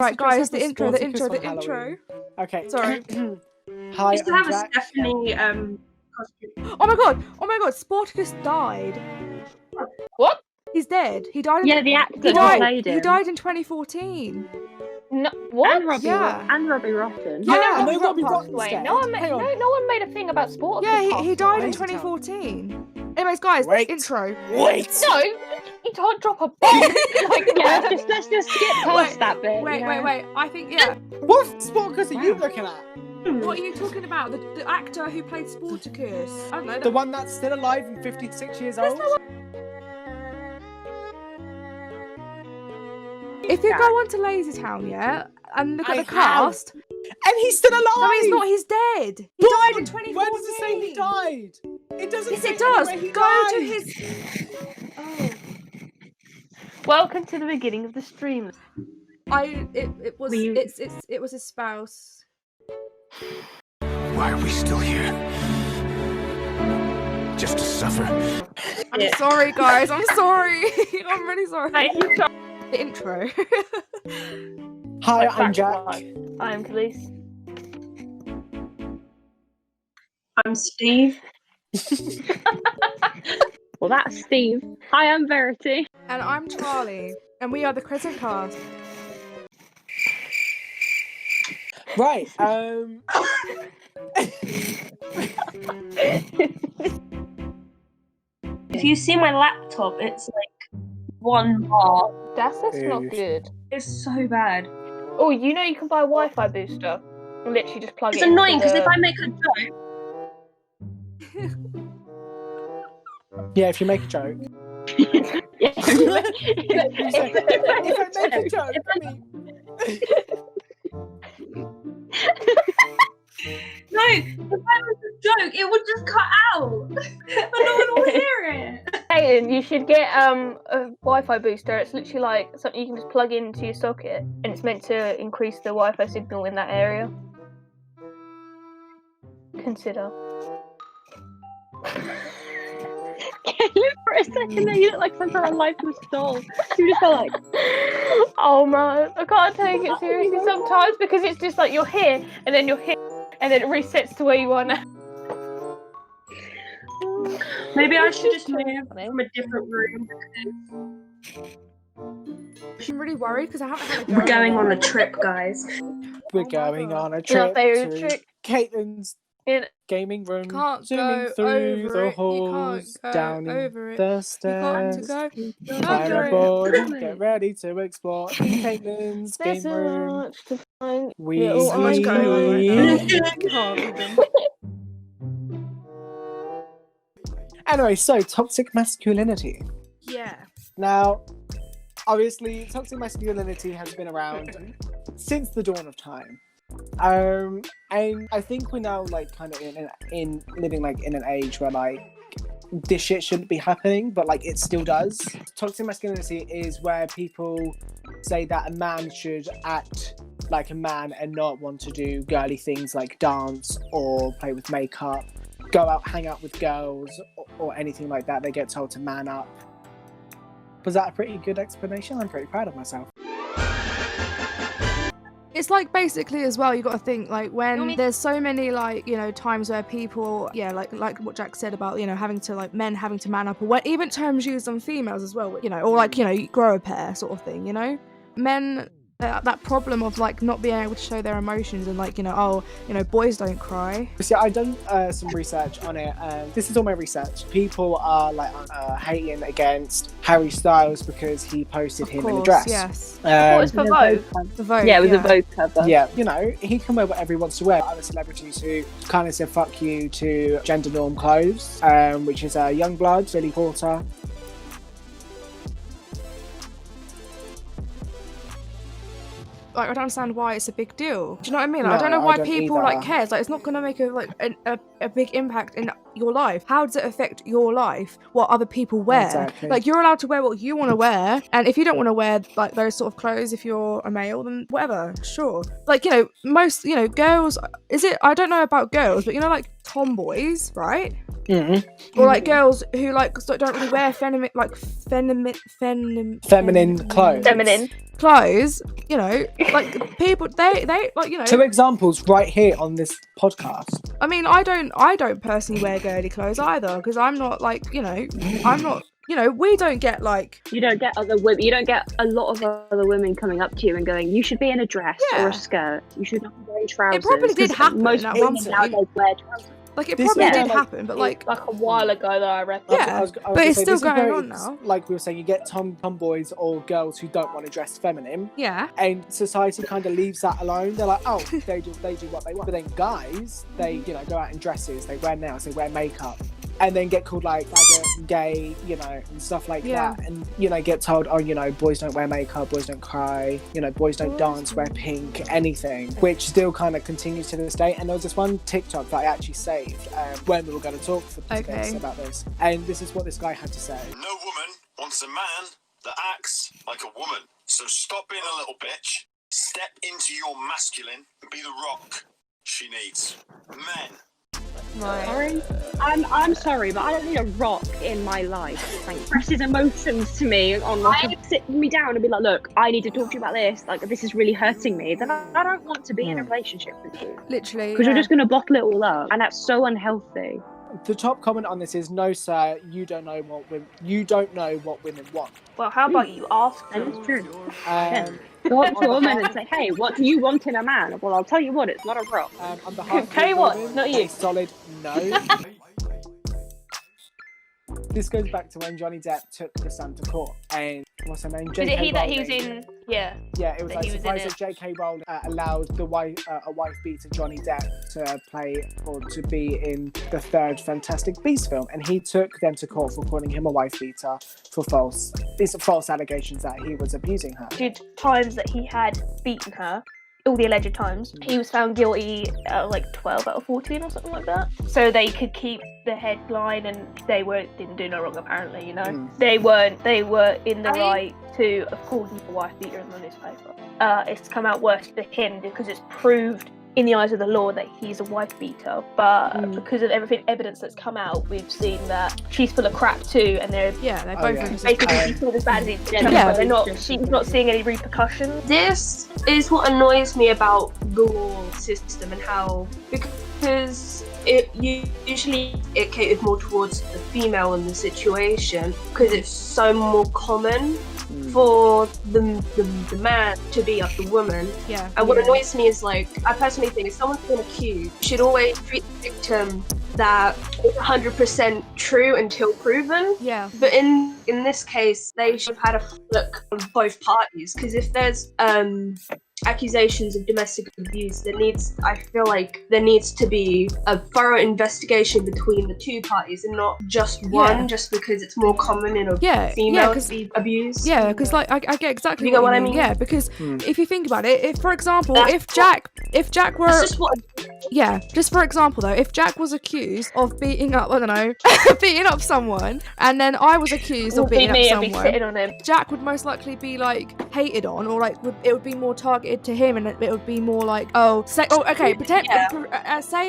Right, guys, the Let's intro, have the a intro, the Sportacus on intro. Halloween. Okay. Sorry. Hi, used to I'm have a Jack. Stephanie costume. Oh my god, Sportacus died. What? He's dead. He died in Yeah, the actor he who died, played him. he died in 2014. No, what? And Robbie, Yeah. and Robbie Rotten. Yeah, I know Robbie Robbie Rotten passed was away. dead. No one, Hang on. no one made a thing about Sportacus. Yeah, he passing died away. in 2014. Anyways, guys, Wait. intro. Wait! No, you can't drop a bomb like Yeah, that. let's just skip past that bit. Wait, you know? wait. I think, yeah. What Sportacus are you looking at? What are you talking about? The actor who played Sportacus. I don't know. The one that's still alive and 56 years old? If you go onto Lazytown, yeah, and look at I the cast. And he's still alive! No, he's not. He's dead. He died in 2014. Where does it say he died? It doesn't Yes, say it does. anywhere he Go died. to his. Oh. Welcome to the beginning of the stream. It was his spouse. Why are we still here? Just to suffer? I'm sorry, guys. I'm sorry. I'm really sorry. Hey, The intro. Hi, I'm Jack. I am Khalees. I'm Steve. Well, that's Steve. Hi, I'm Verity. And I'm Charlie. And we are the Crescent cast. Right, If you see my laptop, it's like 1 bar. That's not Oof. good. It's so bad. Oh, you know you can buy a Wi-Fi booster. And literally just plug It's it. annoying because into if I make a joke, yeah, if you make a joke. Yeah. If I make a joke, I mean... no, if I make a joke, it would just cut out. But no one will hear it. Caitlyn, you should get a Wi-Fi booster. It's literally like something you can just plug into your socket, and it's meant to increase the Wi-Fi signal in that area. Consider. Caitlyn, for a second there, you look like some sort of lifeless doll. You just felt like, Oh man, I can't take it seriously sometimes because it's just like you're here, and then you're here, and then it resets to where you are now. maybe I should just move from a different room. I'm really worried because I haven't had a We're going on a trip, guys. We're going on a Your trip favourite to trick Caitlin's in gaming room, Can't zooming go through over the it. You halls, can't go down over in it. the You got stairs. to go. Climb over aboard it. and get ready to explore Caitlin's There's game so room. much to find. We Little So much going on right now. see. Can't even. Anyway, so toxic masculinity. Yeah. Now, obviously, toxic masculinity has been around since the dawn of time. And I think we're now like kind of in living like in an age where like this shit shouldn't be happening, but like it still does. Toxic masculinity is where people say that a man should act like a man and not want to do girly things like dance or play with makeup, go out, hang out with girls or anything like that. They get told to man up. Was that a pretty good explanation? I'm pretty proud of myself. It's like basically as well, you got to think like when there's so many like, you know, times where people, yeah, like what Jack said about, you know, having to like men having to man up, or even terms used on females as well, you know, or like, you know, grow a pair sort of thing, you know, men. That problem of like not being able to show their emotions and like, you know, oh, you know, boys don't cry. So I've done some research on it. This is all my research. People are like hating against Harry Styles because he posted Of him course, in a dress. yes. What was for Vogue? The Vogue, Yeah, it was a Vogue cover. Yeah, you know, he can wear whatever he wants to wear. Other celebrities who kind of said fuck you to gender norm clothes, which is Youngblood, Billy Porter. Like I don't understand why it's a big deal. Do you know what I mean? Like, No, I don't know I why don't people either. like cares. Like it's not gonna make a big impact in your life. How does it affect your life? What other people wear? Exactly. Like you're allowed to wear what you want to wear, and if you don't want to wear like those sort of clothes, if you're a male, then whatever, sure. Like you know, most girls. Is it? I don't know about girls, but you know, like tomboys, right? Mm-hmm. Or like girls who like don't really wear feminine clothes, you know, like people they like, you know. 2 examples right here on this podcast. I mean, I don't personally wear girly clothes either, because I'm not like, you know, I'm not, you know, we don't get like, you don't get other women, you don't get a lot of other women coming up to you and going, you should be in a dress or a skirt, you should not be wearing trousers. It probably did happen most at women one point. nowadays wear trousers. Like, it probably did happen, but like a while ago, though, I reckon. Yeah, but it's still going on now. Like we were saying, you get tomboys or girls who don't want to dress feminine. Yeah. And society kind of leaves that alone. They're like, oh, they do what they want. But then guys, they, you know, go out in dresses, they wear nails, they wear makeup, and then get called like faggot, gay, you know, and stuff like that. And, you know, get told, oh, you know, boys don't wear makeup, boys don't cry, you know, boys don't dance, wear pink, anything, which still kind of continues to this day. And there was this one TikTok that I actually saved when we were going to talk about this. And this is what this guy had to say. No woman wants a man that acts like a woman. So stop being a little bitch, step into your masculine, and be the rock she needs. Men. Sorry. I'm sorry, but I don't need a rock in my life. Like, expresses emotions to me on like sit me down and be like, look, I need to talk to you about this. Like, this is really hurting me. Then I don't want to be in a relationship with you. Literally. Because you're just going to bottle it all up, and that's so unhealthy. The top comment on this is, no, sir, you don't know what women want. Well, how about you ask them? That's true. Go up to a woman and say, hey, what do you want in a man? Well, I'll tell you what, it's not a rock. On behalf of tell you what, women, not you. a solid no. This goes back to when Johnny Depp took the son to court, and what's her name? Is it he that he was in? Yeah. Yeah, it was like surprised that J.K. Rowling allowed a wife beater Johnny Depp to play or to be in the 3rd Fantastic Beasts film, and he took them to court for calling him a wife beater for false allegations that he was abusing her. Times that he had beaten her, all the alleged times, he was found guilty like 12 out of 14 or something like that. So they could keep the headline, and they didn't do no wrong apparently, you know. They were in the right to, of course, a wife beater in the newspaper. It's come out worse for him because it's proved in the eyes of the law that he's a wife beater, but because of evidence that's come out, we've seen that she's full of crap too, and they're both basically she's still as bad as each other. She's not seeing any repercussions. This is what annoys me about the law system and how, because it usually it catered more towards the female in the situation, because it's so more common for the man to beat up the woman. Yeah. And what annoys me is, like, I personally think if someone's been accused, you should always treat the victim that is 100% true until proven. Yeah. But in this case, they should have had a look on both parties, because if there's accusations of domestic abuse, I feel like there needs to be a thorough investigation between the 2 parties and not just one, just because it's more common in a female to be abused. Yeah, because like I get exactly you know what I mean. Yeah, because if you think about it, if for example, if Jack were just for example though, if Jack was accused of beating up, I don't know, beating up someone, and then I was accused of beating up someone, sitting on him. Jack would most likely be like hated on, or like it would be more targeted to him, and it would be more like, say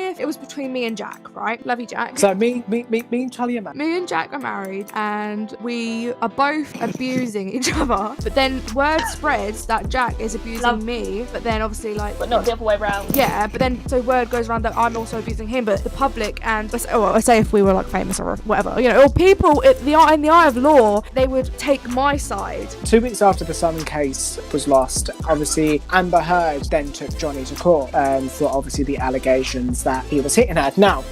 if it was between me and Jack, right? Love you, Jack. So me and Charlie are married. Me and Jack are married, and we are both abusing each other. But then word spreads that Jack is abusing me, but then obviously but not the other way around. Yeah, but then so word goes around that I'm also abusing him, but the public and I say if we were like famous or whatever, you know, or people in the eye of law, they would take my side. 2 weeks after the Southern case was lost, obviously Amber Heard then took Johnny to court for obviously the allegations that he was hitting her. Now,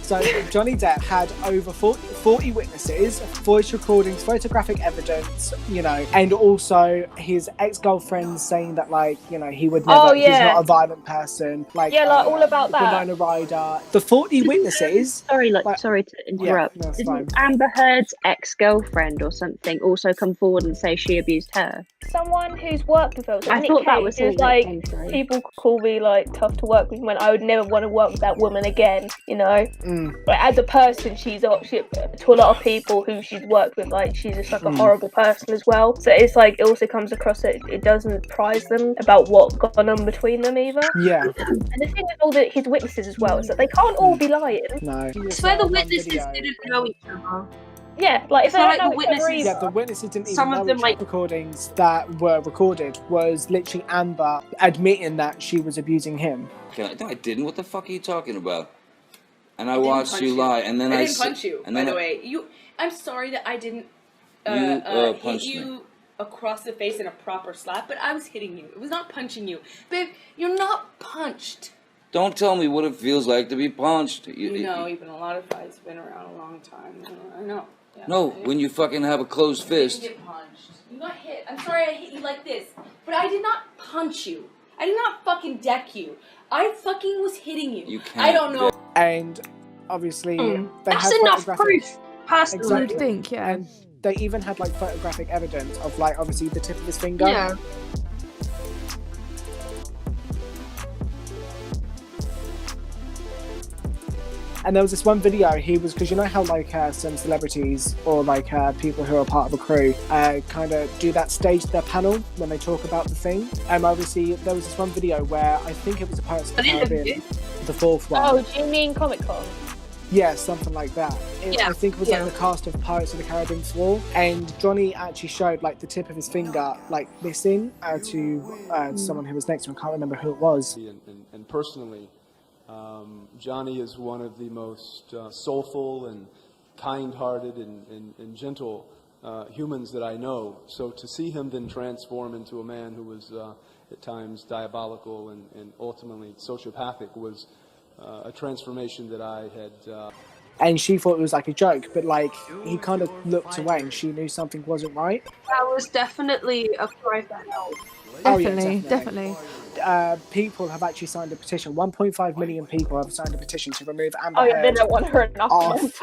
so Johnny Depp had over 40 witnesses, voice recordings, photographic evidence, you know, and also his ex-girlfriend saying that, like, you know, he would never, he's not a violent person. Like, all about that. Winona Ryder. The 40 witnesses. Sorry to interrupt. Yeah, Didn't Amber Heard's ex-girlfriend or something also come forward and say she abused her? Someone who's worked with her. I thought that was like, people call me like tough to work with when I would never want to work with that woman again, you know. But as a person, she's to a lot of people who she's worked with, like she's just like a horrible person as well. So it's like it also comes across that it doesn't prize them about what gone on between them either. Yeah. And the thing with all his witnesses as well is that they can't all be lying. No. I swear the witnesses didn't know each other. Yeah, like if It's they not don't like know the each other witnesses- either. Yeah, the witnesses didn't even Some know of them, which like- recordings that were recorded was literally Amber admitting that she was abusing him. Okay, no, I didn't. What the fuck are you talking about? And I didn't watched punch you lie, and then I didn't punch you, and by then the way. I'm sorry that I didn't You, hit punched you me. across the face in a proper slap, but I was hitting you. It was not punching you. Babe, you're not punched. Don't tell me what it feels like to be punched. You know, even a lot of fights been around a long time. I know. Yeah, No, when you fucking have a closed You fist. didn't get punched. You got hit. I'm sorry I hit you like this, but I did not punch you. I did not fucking deck you. I fucking was hitting you. You can't. I don't know. And obviously, they That's had enough photographic- proof, personally. You'd think, yeah. And they even had like photographic evidence of like obviously the tip of his finger. Yeah. And there was this one video, he was, because you know how like some celebrities or like people who are part of a crew kind of do that stage their panel when they talk about the thing. Obviously there was this one video where I think it was a Pirates of the Caribbean, the fourth one. Oh, do you mean Comic-Con? Yeah, something like that. I think it was like the cast of Pirates of the Caribbean 4, and Johnny actually showed like the tip of his finger like missing to someone who was next to him. I can't remember who it was. And personally, Johnny is one of the most soulful and kind-hearted and gentle humans that I know. So to see him then transform into a man who was at times diabolical and ultimately sociopathic was a transformation that I had. And she thought it was like a joke, but like he kind of looked away and she knew something wasn't right. That was definitely a cry for help. Definitely. People have actually signed a petition. 1.5 million people have signed a petition to remove Amber Oh yeah, they Heard. don't want her enough. Off.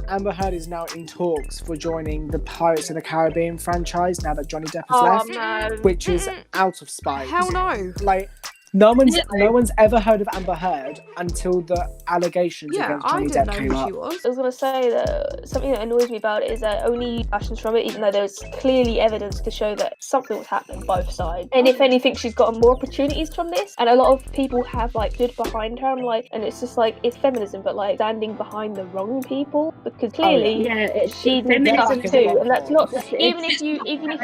Amber Heard is now in talks for joining the Pirates of the Caribbean franchise now that Johnny Depp has left, no. which is out of spite. Hell no. Like, no one's ever heard of Amber Heard until the allegations Yeah, against I Johnny didn't Depp know came who up. she was. I was going to say that something that annoys me about it is that only fashions from it, even though there's clearly evidence to show that something was happening both sides. And if anything, she's gotten more opportunities from this. And a lot of people have like stood behind her. I'm like, and it's just like, it's feminism, but like standing behind the wrong people, because clearly she did stuff too. And that's not, even if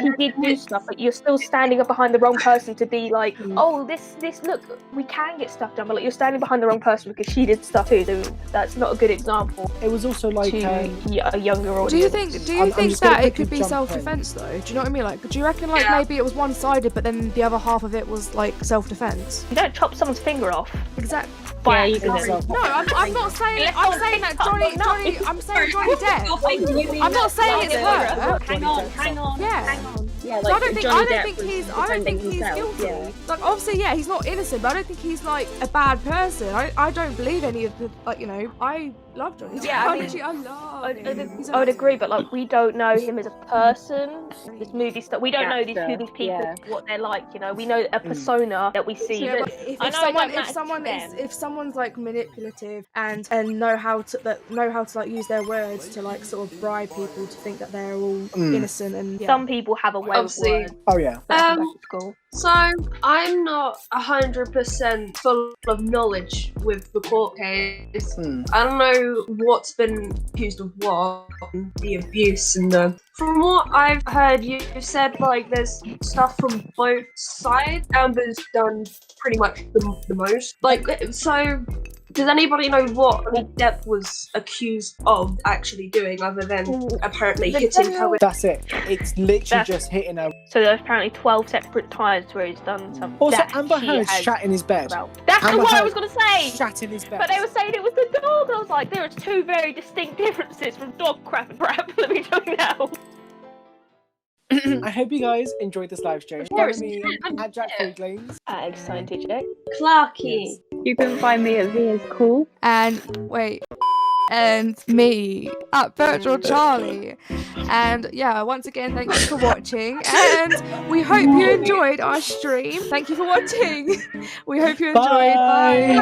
you did do stuff, but you're still standing up behind the wrong person to be like, oh, this look, we can get stuff done, but like you're standing behind the wrong person because she did stuff too. So that's not a good example. It was also like To a younger audience. Do you think I'm just gonna that it quickly could be jump self-defense though? Do you know what I mean? Like, do you reckon like maybe it was one-sided, but then the other half of it was like self-defense? You don't chop someone's finger off. Exactly. By you accident. No, I'm not saying. I'm saying that Johnny. I'm saying Johnny Depp. I'm not saying it's her. Hang on. Yeah. Yeah, So I don't think Johnny I Depp don't think was he's defending guilty. himself, yeah. Like obviously, yeah, he's not innocent, but I don't think he's like a bad person. I don't believe any of the like I love Johnny Depp. Yeah, I mean, Actually, I love him. He's I would amazing. agree, but like we don't know him as a person. This movie stuff, we don't know who these people, yeah. what they're like. You know, we know a persona that we see. Yeah, but but I know if someone's like manipulative and know how to like use their words to like sort of bribe people to think that they're all innocent and some people have a way of Obviously. words. Oh yeah. That's cool. So I'm not 100% full of knowledge with the court case. I don't know what's been accused of what, the abuse and the. From what I've heard, you said like there's stuff from both sides. Amber's done pretty much the most. Like so. Does anybody know what Depp was accused of actually doing, other than apparently hitting her with? That's it. It's literally just hitting her. So there's apparently 12 separate times where he's done something. Also, that Amber she Heard has shat in his bed. about. That's Amber what I Heard was going to say. Shat in his bed. But they were saying it was the dog. I was like, there are two very distinct differences from dog crap and crap. Let me tell you now. I hope you guys enjoyed this live stream. Follow me at Jack Freedlings. Excited, Jack. Clarky. You can find me at Via's Cool. and me at Virtual Charlie. And yeah, once again, thank you for watching, and we hope you enjoyed our stream. Thank you for watching. We hope you enjoyed. Bye.